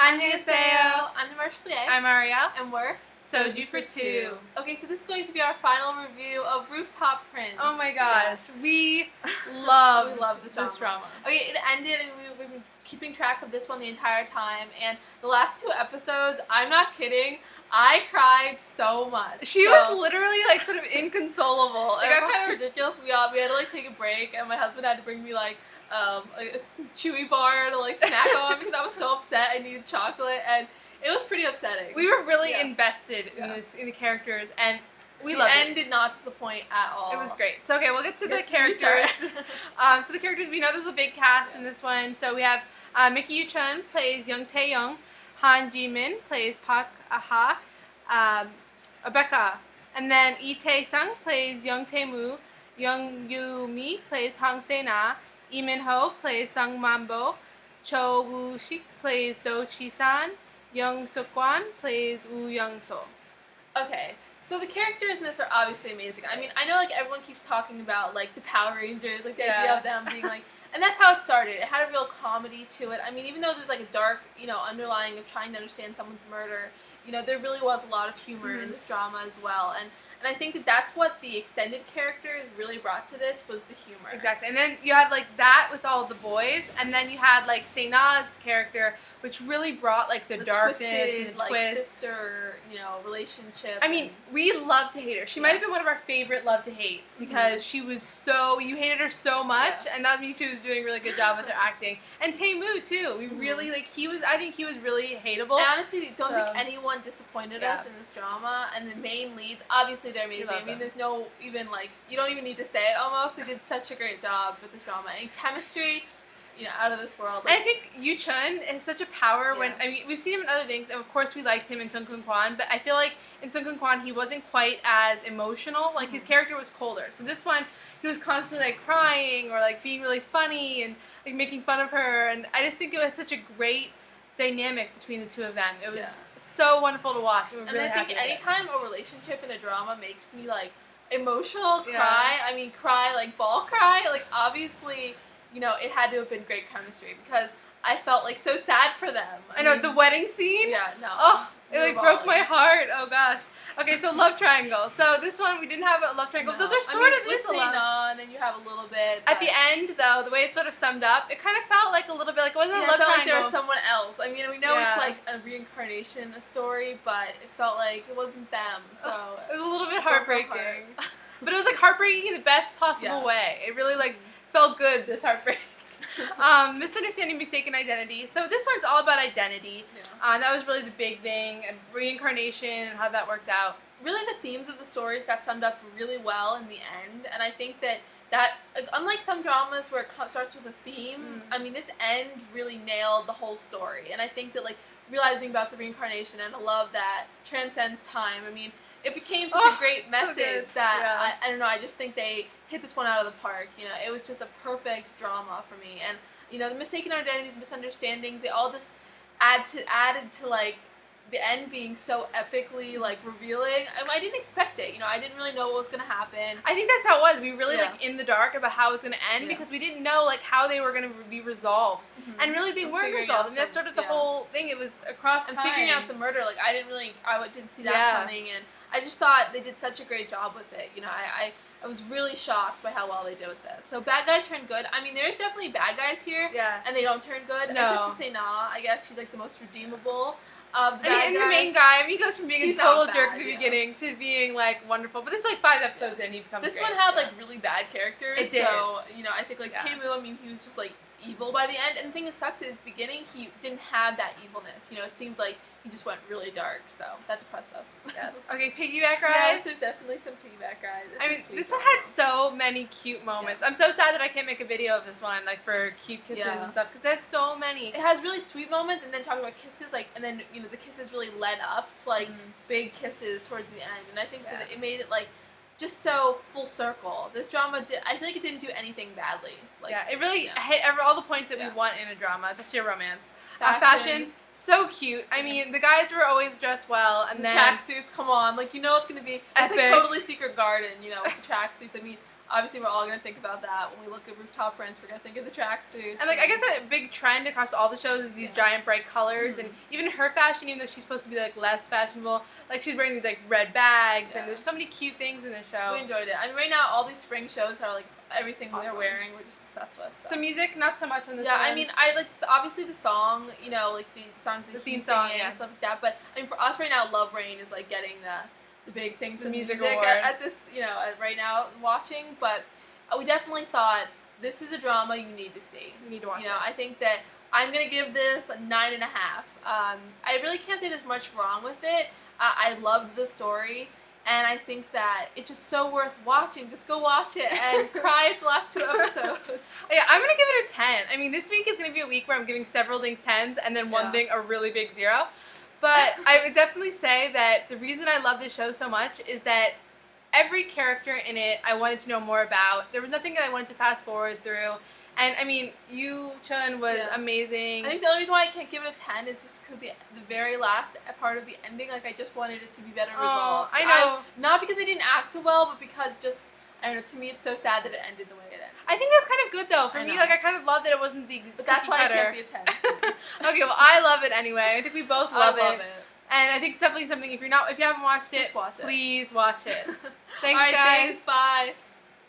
안녕하세요. I'm Marshall. I'm Ariel. And we're Soju for two. Okay, so this is going to be our final review of Rooftop Prince. Oh my gosh, we love this drama. Okay, it ended and we've been keeping track of this one the entire time, and the last two episodes, I'm not kidding, I cried so much. She was literally like sort of inconsolable. It got kind of ridiculous. We had to like take a break, and my husband had to bring me like a chewy bar to like snack on because I was so upset. I needed chocolate, and it was pretty upsetting. We were really invested in the characters, and we loved it. The end did not disappoint at all. It was great. So okay, we'll get to the characters. So the characters, we know there's a big cast in this one. So we have Mickey Yu-chun plays Young Tae-young, Han Ji-min plays Park Ah-ha, Becca, and then Lee Tae-sung plays Young Tae-moo, Young Yu-mi plays Hang Se-na, Lee Min-ho plays Sang Man-bo, Cho Woo-sik plays Do Chi-san, Young Suk-kwan plays Woo Young-so. Okay, so the characters in this are obviously amazing. I mean, I know like everyone keeps talking about like the Power Rangers, like the idea of them being like, and that's how it started. It had a real comedy to it. I mean, even though there's like a dark, underlying of trying to understand someone's murder, there really was a lot of humor in this drama as well. And I think that that's what the extended characters really brought to this, was the humor. Exactly. And then you had like that with all the boys, and then you had like Se-na's character, which really brought like the darkness twisted, and like twist. Sister, relationship. I mean, we love to hate her. She might have been one of our favorite love to hates because she was you hated her so much, and that means she was doing a really good job with her acting. And Tae-moo too. We really I think he was really hateable. I honestly don't think anyone disappointed us in this drama, and the main leads, obviously they're amazing. I mean, there's no even you don't even need to say it almost. They did such a great job with this drama. And chemistry, out of this world. And I think Yu-chun has such a power when, I mean, we've seen him in other things, and of course we liked him in Sung Kyung Kwan, but I feel like in Sung Kyung Kwan he wasn't quite as emotional. Like, his character was colder. So this one, he was constantly, like, crying or, like, being really funny and, like, making fun of her, and I just think it was such a great dynamic between the two of them. It was so wonderful to watch. And really I think anytime a relationship in a drama makes me, like, emotional, cry, I mean, cry, like, ball cry, like, obviously, it had to have been great chemistry, because I felt, like, so sad for them. I know, the wedding scene? Yeah, no. Oh, it, like, broke my heart. Oh, gosh. Okay, so love triangle. So this one, we didn't have a love triangle, though there sort of is a love. And then you have a little bit. At the end, though, the way it sort of summed up, it kind of felt like a little bit like, it wasn't a love triangle. It felt like there was someone else. I mean, we know it's like a reincarnation story, but it felt like it wasn't them, so. It was a little bit heartbreaking. But it was, like, heartbreaking in the best possible way. It really, like, felt good, this heartbreak. Misunderstanding, mistaken identity. So this one's all about identity. That was really the big thing, and reincarnation and how that worked out. Really, the themes of the stories got summed up really well in the end, and I think that unlike some dramas where it starts with a theme, I mean, this end really nailed the whole story, and I think that, like, realizing about the reincarnation and a love that transcends time, I mean, it became such a great message that, I don't know, I just think they hit this one out of the park. It was just a perfect drama for me. And, the mistaken identities, misunderstandings, they all just added to, like, the end being so epically, like, revealing. I didn't expect it, I didn't really know what was going to happen. I think that's how it was. We really, like, in the dark about how it was going to end because we didn't know, like, how they were going to be resolved. And really, they weren't resolved. I mean, that's sort of the whole thing. It was across time. And figuring out the murder, like, I didn't see that coming, and I just thought they did such a great job with it. I was really shocked by how well they did with this. So bad guy turned good. I mean, there's definitely bad guys here, and they don't turn good. No. Except for Se-na, I guess she's like the most redeemable of the bad guys. The main guy, I mean, he goes from being a total jerk at the beginning to being like wonderful. But this is like 5 episodes in, he becomes This great. one had like really bad characters. It did. So I think like Tae-moo, I mean, he was just like evil by the end. And the thing that sucked at the beginning, he didn't have that evilness. It seemed like he just went really dark, so that depressed us. Yes. Okay, piggyback rides. Yes, there's definitely some piggyback rides. I mean, this one had so many cute moments. I'm so sad that I can't make a video of this one, like, for cute kisses and stuff, because there's so many. It has really sweet moments, and then talking about kisses, like, and then, the kisses really led up to, like, big kisses towards the end, and I think that it made it, like, just so full circle. This drama I feel like it didn't do anything badly. Like, it really hit all the points that we want in a drama, especially a romance. Fashion, so cute. I mean, the guys were always dressed well, and then tracksuits. Come on, like, it's gonna be. It's like totally Secret Garden, with the tracksuits. I mean, obviously we're all gonna think about that when we look at Rooftop Prince. We're gonna think of the tracksuit. And like I guess a big trend across all the shows is these giant bright colors, and even her fashion, even though she's supposed to be like less fashionable, like she's wearing these like red bags, and there's so many cute things in the show. We enjoyed it. I mean, right now all these spring shows are like everything they're wearing. We're just obsessed with. So. Music, not so much on this. Yeah, one. I mean, I like obviously the song, you know, like the songs, the theme song, and stuff like that. But I mean, for us right now, Love Rain is like getting the big thing for the music at this, you know, right now watching. But we definitely thought this is a drama you need to see. You need to watch. You know, I think that I'm gonna give this a 9.5. I really can't say there's much wrong with it. I loved the story. And I think that it's just so worth watching. Just go watch it and cry at the last 2 episodes. Yeah, I'm going to give it a 10. I mean, this week is going to be a week where I'm giving several things 10s and then one thing a really big 0. But I would definitely say that the reason I love this show so much is that every character in it I wanted to know more about. There was nothing that I wanted to fast forward through. And I mean, Yu Chun was amazing. I think the only reason why I can't give it a 10 is just because the very last part of the ending, like I just wanted it to be better resolved. I know. Not because they didn't act well, but because just, I don't know, to me it's so sad that it ended the way it ended. I think that's kind of good though. For me, like I kind of love that it wasn't the But that's why I can't be a 10. Okay, well I love it anyway. I think we both love it. it. And I think it's definitely something, if you haven't watched it, just watch it. Please watch it. Thanks, All right, guys. Thanks, bye.